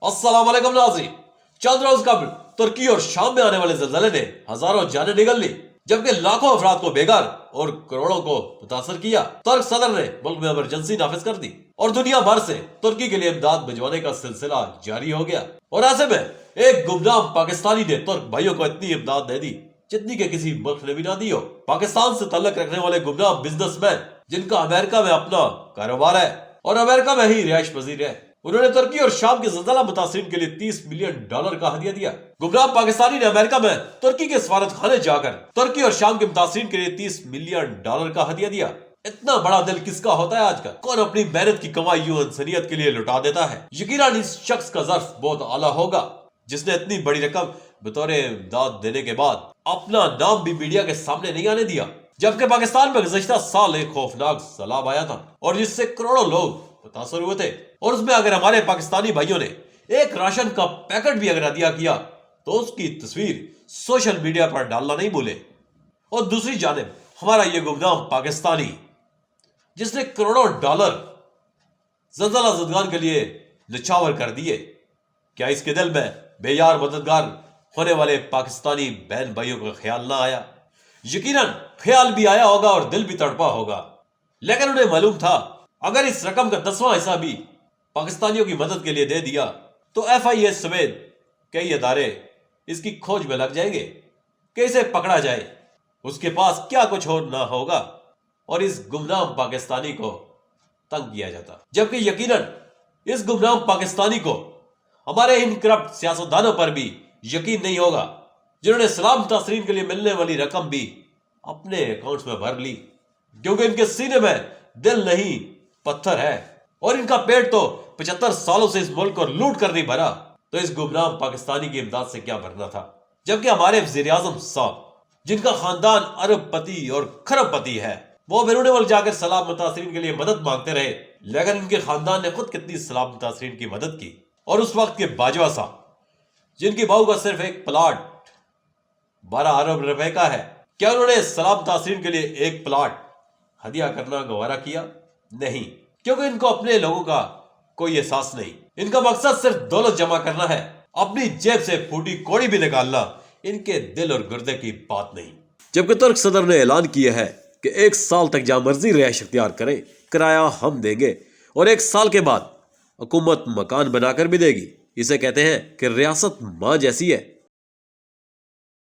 अस्सलाम वालेकुम नाज़रीन। चंद रोज कबल तुर्की और शाम में आने वाले ज़लज़ले ने हजारों जानें निगल ली, जबकि लाखों अफराद को बेघर और करोड़ों को मुतासर किया। तुर्क सदर ने मुल्क में इमरजेंसी नाफिज कर दी और दुनिया भर से तुर्की के लिए इमदाद भिजवाने का सिलसिला जारी हो गया। और ऐसे में एक गुमनाम पाकिस्तानी ने तुर्क भाइयों को इतनी इमदाद दे दी जितनी के किसी मुल्क ने भी ना दी हो। पाकिस्तान से ताल्लुक रखने वाले गुमनाम बिजनेसमैन जिनका अमेरिका में अपना कारोबार है और अमेरिका में ही रिहाइश पजीर है, उन्होंने तुर्की और शाम के ज़लज़ला मुतासिरीन के लिए $30 मिलियन का हदिया दिया। गुमनाम पाकिस्तानी ने अमेरिका में तुर्की के सफारत खाने जाकर तुर्की और शाम के मुतासिरीन के लिए $30 मिलियन का हदिया दिया। इतना बड़ा दिल किसका होता है आजकल? कौन अपनी मेहनत की कमाई यूं इंसानियत के लिए लुटा देता है? यकीनन इस शख्स का ज़र्फ बहुत आला होगा जिसने इतनी बड़ी रकम बतौर इमदाद देने के बाद अपना नाम भी मीडिया के सामने नहीं आने दिया। जबकि पाकिस्तान में गुज़श्ता साल एक खौफनाक सैलाब आया था और जिससे करोड़ों लोग मुतासर हुए थे, और उसमें अगर हमारे पाकिस्तानी भाइयों ने एक राशन का पैकेट भी अगर हदिया किया तो उसकी तस्वीर सोशल मीडिया पर डालना नहीं भूले। और दूसरी जानिब हमारा ये गुमनाम पाकिस्तानी जिसने करोड़ों डॉलर ज़लज़ला ज़दगान के लिए निछावर कर दिए, क्या इसके दिल में बेयार मददगार होने वाले पाकिस्तानी बहन भाइयों का ख्याल ना आया? यकीनन ख्याल भी आया होगा और दिल भी तड़पा होगा, लेकिन उन्हें मालूम था अगर इस रकम का 10वां हिस्सा भी पाकिस्तानियों की मदद के लिए दे दिया तो FIA समेत कई अदारे इसकी खोज में लग जाएंगे कि इसे पकड़ा जाए, उसके पास क्या कुछ हो ना होगा और इस गुमनाम पाकिस्तानी को तंग किया जाता। जबकि यकीनन इस गुमनाम पाकिस्तानी को हमारे इन करप्ट सियासतदानों पर भी यकीन नहीं होगा जिन्होंने सलाम मुतासरीन के लिए मिलने वाली रकम भी अपने अकाउंट्स में भर ली, क्योंकि इनके सीने में दिल नहीं पत्थर है और इनका पेट तो 75 सालों से इस मुल्क को लूट कर नहीं भरा, तो इस गुमनाम पाकिस्तानी की इमदाद से क्या भरना था? जबकि हमारे वज़ीर आज़म साहब जिनका खानदान अरबपति और खरबपति है, वो बेरून मुल्क जाकर सलाम मुतासरीन के लिए मदद मांगते रहे, लेकिन इनके खानदान ने खुद कितनी सलाम मुतासरीन की मदद की। और उस वक्त के बाजवा साहब जिनकी बहू का सिर्फ एक प्लाट 12 अरब रुपए का है, क्या उन्होंने सलाम मुतासरीन के लिए एक प्लाट हदिया करना गवारा किया? नहीं, क्योंकि इनको अपने लोगों का कोई एहसास नहीं। इनका मकसद सिर्फ दौलत जमा करना है, अपनी जेब से फूटी कौड़ी भी निकालना इनके दिल और गुर्दे की बात नहीं। जबकि तुर्क सदर ने ऐलान किया है कि 1 साल तक जहां मर्जी रिहाइश इख्तियार करें, किराया हम देंगे और 1 साल के बाद हुकूमत मकान बनाकर भी देगी। इसे कहते हैं कि रियासत माँ जैसी है।